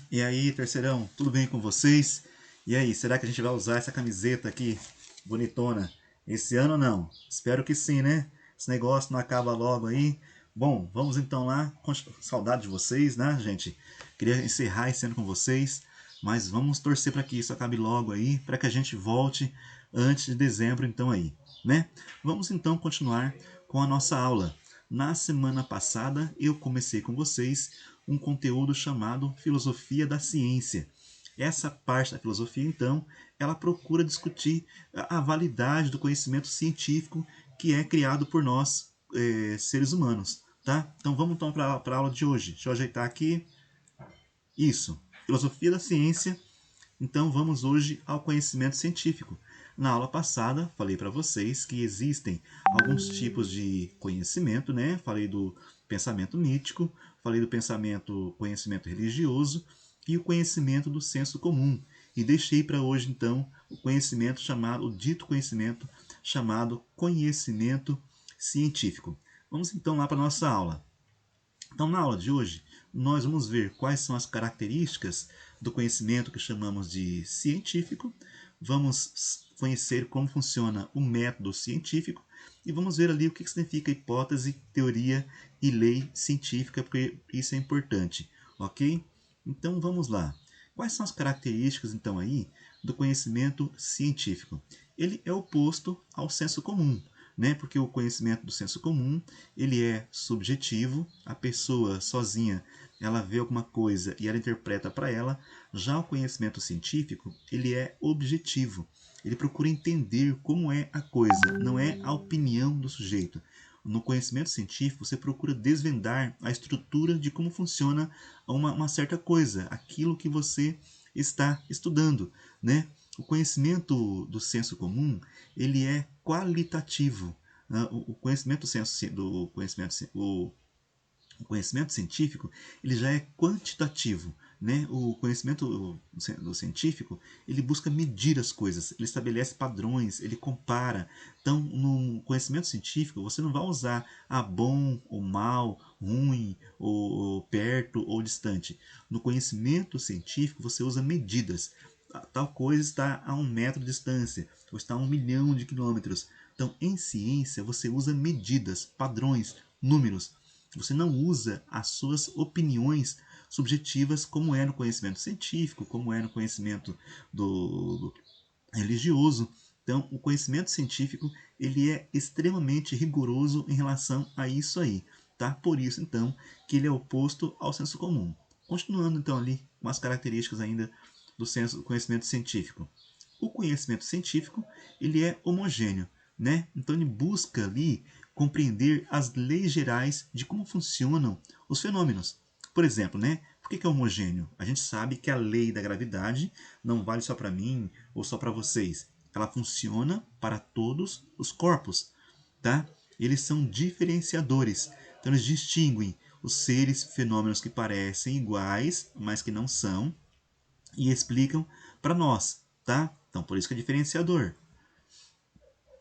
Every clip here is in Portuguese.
E aí, terceirão, tudo bem com vocês? E aí, será que a gente vai usar essa camiseta aqui, bonitona, esse ano ou não? Espero que sim, né? Esse negócio não acaba logo aí. Bom, vamos então lá. Saudade de vocês, né, gente? Queria encerrar esse ano com vocês, mas vamos torcer para que isso acabe logo aí, para que a gente volte antes de dezembro, então aí, né? Vamos então continuar com a nossa aula. Na semana passada eu comecei com vocês um conteúdo chamado Filosofia da Ciência. Essa parte da filosofia, então, ela procura discutir a validade do conhecimento científico que é criado por nós, seres humanos. Tá? Então vamos então para a aula de hoje. Deixa eu ajeitar aqui. Isso. Filosofia da ciência. Então vamos hoje ao conhecimento científico. Na aula passada, falei para vocês que existem alguns tipos de conhecimento, né? Falei do pensamento mítico, falei do conhecimento religioso e o conhecimento do senso comum. E deixei para hoje, então, o dito conhecimento chamado conhecimento científico. Vamos então lá para a nossa aula. Então, na aula de hoje, nós vamos ver quais são as características do conhecimento que chamamos de científico, vamos conhecer como funciona o método científico e vamos ver ali o que significa hipótese, teoria e lei científica, porque isso é importante, ok? Então, vamos lá. Quais são as características, então, aí do conhecimento científico? Ele é oposto ao senso comum, né? Porque o conhecimento do senso comum ele é subjetivo, a pessoa sozinha ela vê alguma coisa e ela interpreta para ela. Já o conhecimento científico ele é objetivo, ele procura entender como é a coisa, não é a opinião do sujeito. No conhecimento científico, você procura desvendar a estrutura de como funciona uma certa coisa, aquilo que você está estudando, né? O conhecimento do senso comum ele é qualitativo. O conhecimento o conhecimento científico ele já é quantitativo, né? O conhecimento do científico ele busca medir as coisas, ele estabelece padrões, ele compara. Então, no conhecimento científico você não vai usar bom ou mal, ruim ou perto ou distante. No conhecimento científico você usa medidas. Tal coisa está a 1 metro de distância, ou está a 1 milhão de quilômetros. Então, em ciência, você usa medidas, padrões, números. Você não usa as suas opiniões subjetivas como é no conhecimento científico, como é no conhecimento do religioso. Então, o conhecimento científico ele é extremamente rigoroso em relação a isso aí, tá? Por isso, então, que ele é oposto ao senso comum. Continuando, então, ali com as características ainda do conhecimento científico. O conhecimento científico ele é homogêneo, né? Então ele busca ali compreender as leis gerais de como funcionam os fenômenos. Por exemplo, né? Por que é homogêneo? A gente sabe que a lei da gravidade não vale só para mim ou só para vocês. Ela funciona para todos os corpos, tá? Eles são diferenciadores. Então eles distinguem os seres, fenômenos que parecem iguais, mas que não são, e explicam para nós, tá? Então por isso que é diferenciador.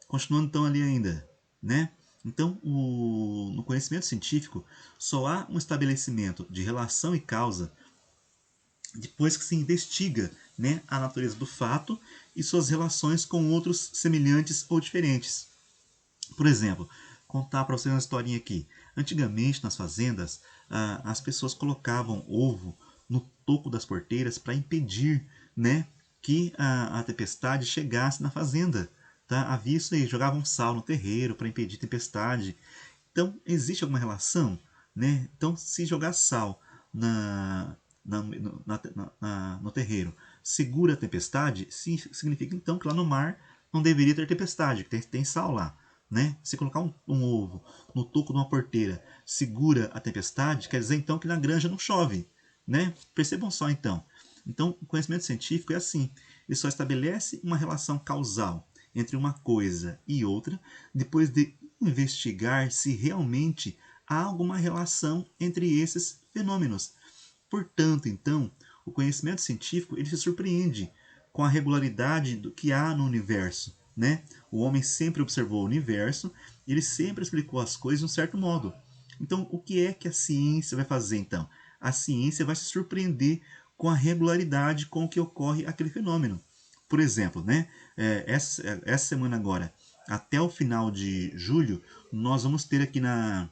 Continuando então ali ainda, né? Então, no conhecimento científico, só há um estabelecimento de relação e causa depois que se investiga, né, a natureza do fato e suas relações com outros semelhantes ou diferentes. Por exemplo, contar para vocês uma historinha aqui. Antigamente, nas fazendas, as pessoas colocavam ovo no toco das porteiras para impedir, né, que a tempestade chegasse na fazenda. Tá? Havia isso aí, jogavam sal no terreiro para impedir tempestade. Então, existe alguma relação? Né? Então, se jogar sal no terreiro segura a tempestade, significa então que lá no mar não deveria ter tempestade, que tem sal lá. Né? Se colocar um ovo no toco de uma porteira segura a tempestade, quer dizer então que na granja não chove. Né? Percebam só então. Então, o conhecimento científico é assim: ele só estabelece uma relação causal entre uma coisa e outra depois de investigar se realmente há alguma relação entre esses fenômenos. Portanto, então, o conhecimento científico ele se surpreende com a regularidade do que há no universo. Né? O homem sempre observou o universo e ele sempre explicou as coisas de um certo modo. Então, o que é que a ciência vai fazer então? A ciência vai se surpreender com a regularidade com que ocorre aquele fenômeno. Por exemplo, né, essa semana agora, até o final de julho, nós vamos ter aqui na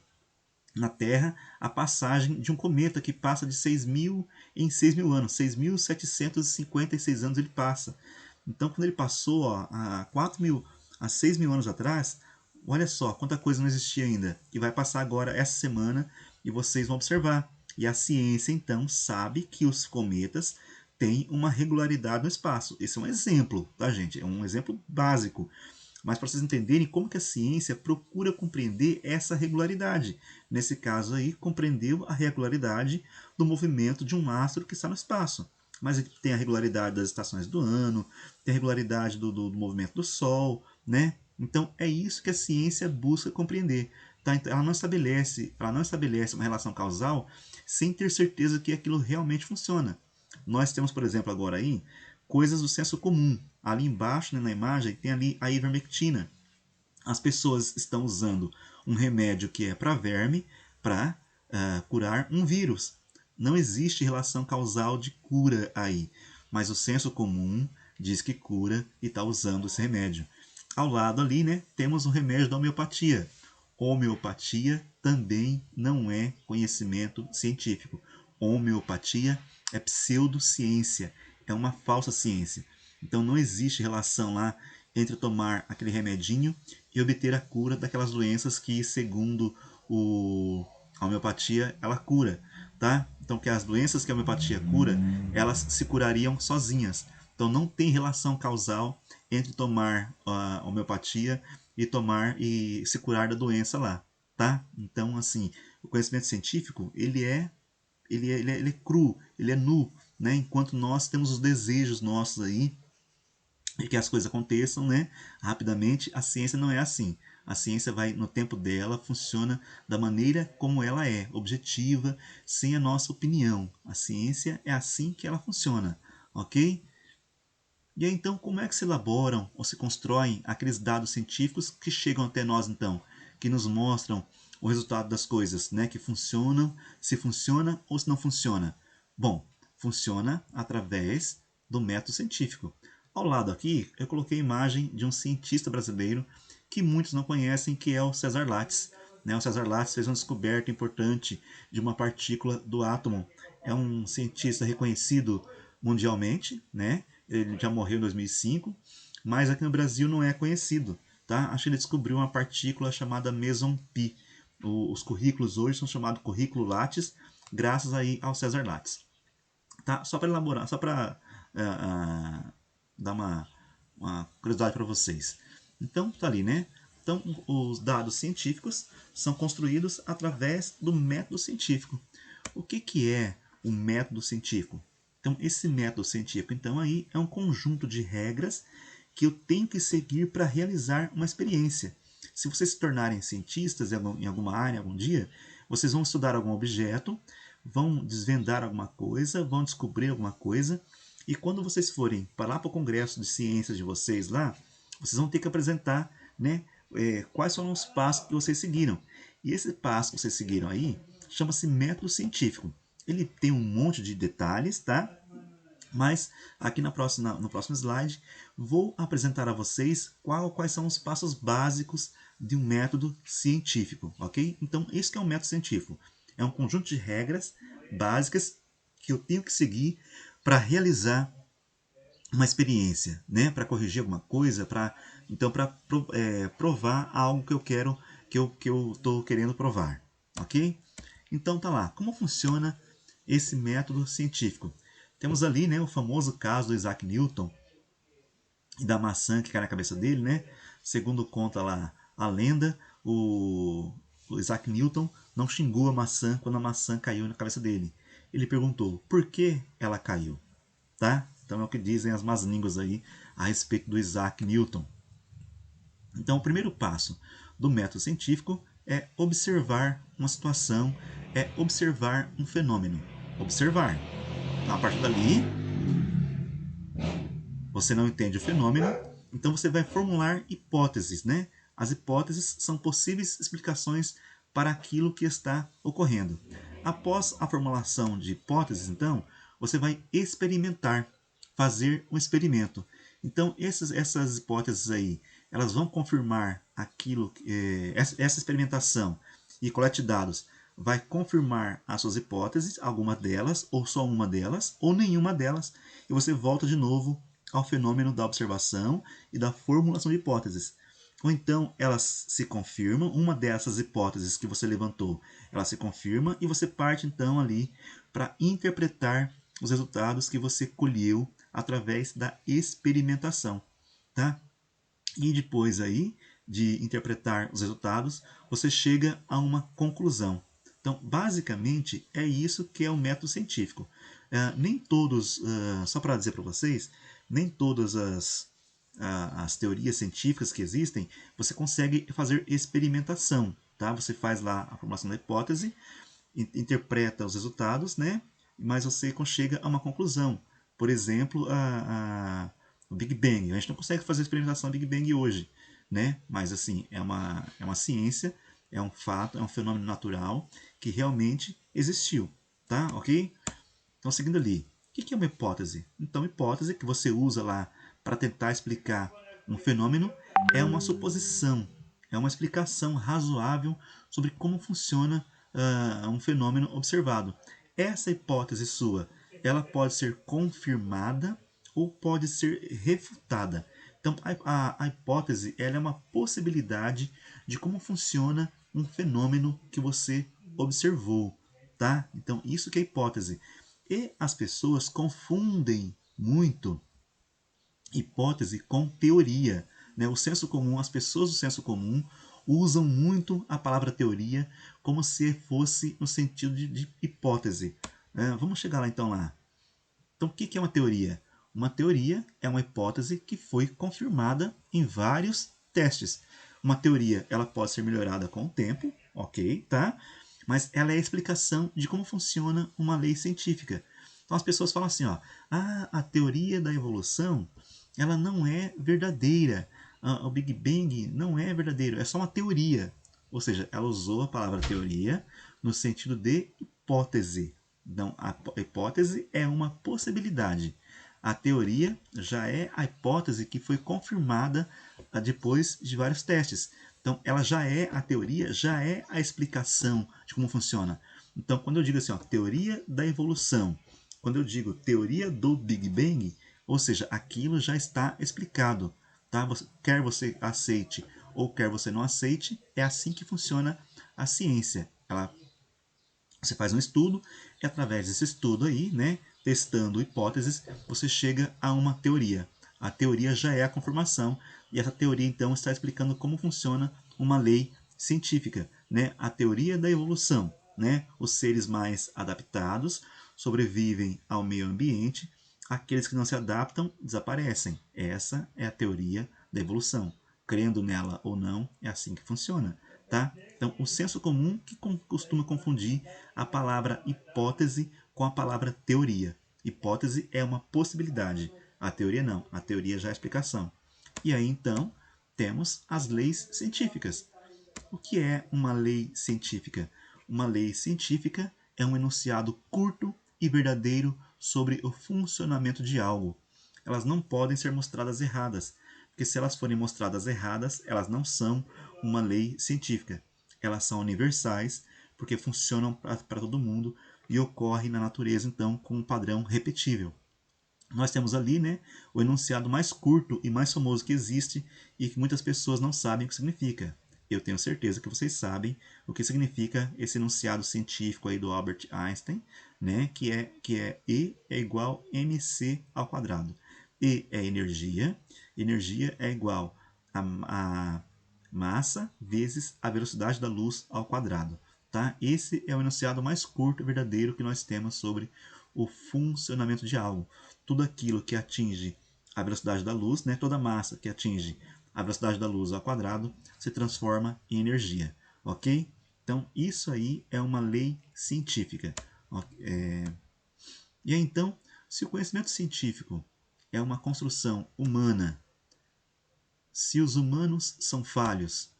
Terra a passagem de um cometa que passa de 6.000 em 6.000 anos, 6.756 anos ele passa. Então, quando ele passou ó, há 4.000, há 6.000 anos atrás, olha só quanta coisa não existia ainda. E vai passar agora essa semana e vocês vão observar. E a ciência, então, sabe que os cometas têm uma regularidade no espaço. Esse é um exemplo, tá, gente? É um exemplo básico. Mas para vocês entenderem como que a ciência procura compreender essa regularidade. Nesse caso aí, compreendeu a regularidade do movimento de um astro que está no espaço. Mas tem a regularidade das estações do ano, tem a regularidade do movimento do Sol, né? Então é isso que a ciência busca compreender. Tá? Então, ela não estabelece uma relação causal sem ter certeza que aquilo realmente funciona. Nós temos, por exemplo, agora aí, coisas do senso comum. Ali embaixo, né, na imagem, tem ali a ivermectina. As pessoas estão usando um remédio que é para verme, para curar um vírus. Não existe relação causal de cura aí, mas o senso comum diz que cura e está usando esse remédio. Ao lado ali, né, temos o remédio da homeopatia. Homeopatia também não é conhecimento científico. Homeopatia é pseudociência, é uma falsa ciência. Então não existe relação lá entre tomar aquele remedinho e obter a cura daquelas doenças que, segundo a homeopatia, ela cura, tá? Então que as doenças que a homeopatia cura, elas se curariam sozinhas. Então não tem relação causal entre tomar a homeopatia e tomar e se curar da doença lá, tá? Então assim, o conhecimento científico, ele é cru, ele é nu, né? Enquanto nós temos os desejos nossos aí e que as coisas aconteçam, né, rapidamente, a ciência não é assim. A ciência vai no tempo dela, funciona da maneira como ela é, objetiva, sem a nossa opinião. A ciência é assim que ela funciona, ok? E aí, então, como é que se elaboram ou se constroem aqueles dados científicos que chegam até nós, então, que nos mostram o resultado das coisas, né, que funcionam, se funciona ou se não funciona? Bom, funciona através do método científico. Ao lado aqui, eu coloquei a imagem de um cientista brasileiro que muitos não conhecem, que é o César Lattes. O César Lattes fez uma descoberta importante de uma partícula do átomo. É um cientista reconhecido mundialmente, né? Ele já morreu em 2005, mas aqui no Brasil não é conhecido. Tá? Acho que ele descobriu uma partícula chamada meson pi. Os currículos hoje são chamados currículo Lattes, graças aí ao César Lattes. Tá? Só para elaborar, só para dar uma curiosidade para vocês. Então, tá ali, né? Então, os dados científicos são construídos através do método científico. O que é o método científico? Então, esse método científico, então, aí é um conjunto de regras que eu tenho que seguir para realizar uma experiência. Se vocês se tornarem cientistas em alguma área, algum dia, vocês vão estudar algum objeto, vão desvendar alguma coisa, vão descobrir alguma coisa, e quando vocês forem para lá para o congresso de ciências de vocês lá, vocês vão ter que apresentar, né, quais foram os passos que vocês seguiram. E esse passo que vocês seguiram aí chama-se método científico. Ele tem um monte de detalhes, tá? Mas aqui no próximo slide vou apresentar a vocês quais são os passos básicos de um método científico, ok? Então, esse que é um método científico. É um conjunto de regras básicas que eu tenho que seguir para realizar uma experiência, né? Para corrigir alguma coisa, para provar algo que eu quero, que eu estou querendo provar, ok? Então tá lá. Como funciona esse método científico? Temos ali, né, o famoso caso do Isaac Newton e da maçã que cai na cabeça dele, né? Segundo conta lá a lenda, o Isaac Newton não xingou a maçã quando a maçã caiu na cabeça dele. Ele perguntou por que ela caiu, tá? Então é o que dizem as más línguas aí a respeito do Isaac Newton. Então o primeiro passo do método científico é observar uma situação, é observar um fenômeno. Observar. Então, a partir dali, você não entende o fenômeno, então você vai formular hipóteses, né? As hipóteses são possíveis explicações para aquilo que está ocorrendo. Após a formulação de hipóteses, então, você vai experimentar, fazer um experimento. Então, essas hipóteses aí, elas vão confirmar aquilo, essa experimentação e coleta de dados vai confirmar as suas hipóteses, alguma delas, ou só uma delas, ou nenhuma delas, e você volta de novo ao fenômeno da observação e da formulação de hipóteses. Ou então elas se confirmam, uma dessas hipóteses que você levantou, ela se confirma e você parte então ali para interpretar os resultados que você colheu através da experimentação, tá? E depois aí de interpretar os resultados, você chega a uma conclusão. Então, basicamente, é isso que é o método científico. Nem todos, só para dizer para vocês, nem todas as teorias científicas que existem, você consegue fazer experimentação. Tá? Você faz lá a formulação da hipótese, interpreta os resultados, né? Mas você chega a uma conclusão. Por exemplo, o Big Bang. A gente não consegue fazer a experimentação do Big Bang hoje, né? Mas assim, é uma ciência, é um fato, é um fenômeno natural que realmente existiu, tá? Ok? Então, seguindo ali, o que é uma hipótese? Então, hipótese que você usa lá para tentar explicar um fenômeno é uma suposição, é uma explicação razoável sobre como funciona um fenômeno observado. Essa hipótese sua, ela pode ser confirmada ou pode ser refutada. Então, a hipótese ela é uma possibilidade de como funciona um fenômeno que você observou, tá? Então, isso que é hipótese. E as pessoas confundem muito hipótese com teoria. Né? O senso comum, as pessoas do senso comum usam muito a palavra teoria como se fosse no sentido de hipótese. Vamos chegar lá então lá. Então, o que é uma teoria? Uma teoria é uma hipótese que foi confirmada em vários testes. Uma teoria ela pode ser melhorada com o tempo, ok, tá? Mas ela é a explicação de como funciona uma lei científica. Então as pessoas falam assim, ó, a teoria da evolução ela não é verdadeira. O Big Bang não é verdadeiro, é só uma teoria. Ou seja, ela usou a palavra teoria no sentido de hipótese. Então, a hipótese é uma possibilidade. A teoria já é a hipótese que foi confirmada depois de vários testes. Então, ela já é a teoria, já é a explicação de como funciona. Então, quando eu digo assim, ó, teoria da evolução, quando eu digo teoria do Big Bang, ou seja, aquilo já está explicado. Tá? Quer você aceite ou quer você não aceite, é assim que funciona a ciência. Você faz um estudo e através desse estudo aí, né, testando hipóteses, você chega a uma teoria. A teoria já é a confirmação e essa teoria então está explicando como funciona uma lei científica, né? A teoria da evolução, né? Os seres mais adaptados sobrevivem ao meio ambiente, aqueles que não se adaptam desaparecem. Essa é a teoria da evolução. Crendo nela ou não, é assim que funciona. Tá? Então, o senso comum que costuma confundir a palavra hipótese com a palavra teoria. Hipótese é uma possibilidade, a teoria não, a teoria já é a explicação. E aí então temos as leis científicas. O que é uma lei científica? Uma lei científica é um enunciado curto e verdadeiro sobre o funcionamento de algo. Elas não podem ser mostradas erradas, porque se elas forem mostradas erradas, elas não são uma lei científica. Elas são universais, porque funcionam para todo mundo e ocorrem na natureza, então, com um padrão repetível. Nós temos ali, né, o enunciado mais curto e mais famoso que existe e que muitas pessoas não sabem o que significa. Eu tenho certeza que vocês sabem o que significa esse enunciado científico aí do Albert Einstein, né, que é E é igual a mc ao quadrado. E é energia, energia é igual a massa vezes a velocidade da luz ao quadrado. Tá? Esse é o enunciado mais curto e verdadeiro que nós temos sobre o funcionamento de algo. Tudo aquilo que atinge a velocidade da luz, né, toda massa que atinge a velocidade da luz ao quadrado se transforma em energia. Ok? Então, isso aí é uma lei científica. E aí, então, se o conhecimento científico é uma construção humana, se os humanos são falhos,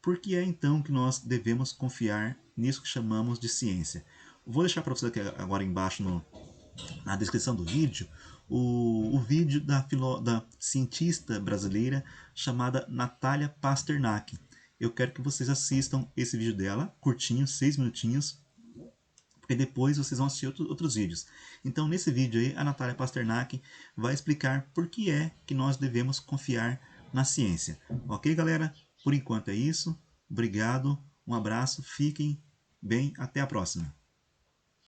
por que é então que nós devemos confiar nisso que chamamos de ciência? Vou deixar para vocês aqui agora embaixo na descrição do vídeo o vídeo da cientista brasileira chamada Natália Pasternak. Eu quero que vocês assistam esse vídeo dela, curtinho, 6 minutinhos, porque depois vocês vão assistir outros vídeos. Então nesse vídeo aí, a Natália Pasternak vai explicar por que é que nós devemos confiar na ciência. Ok, galera? Por enquanto é isso. Obrigado, um abraço, fiquem bem, até a próxima.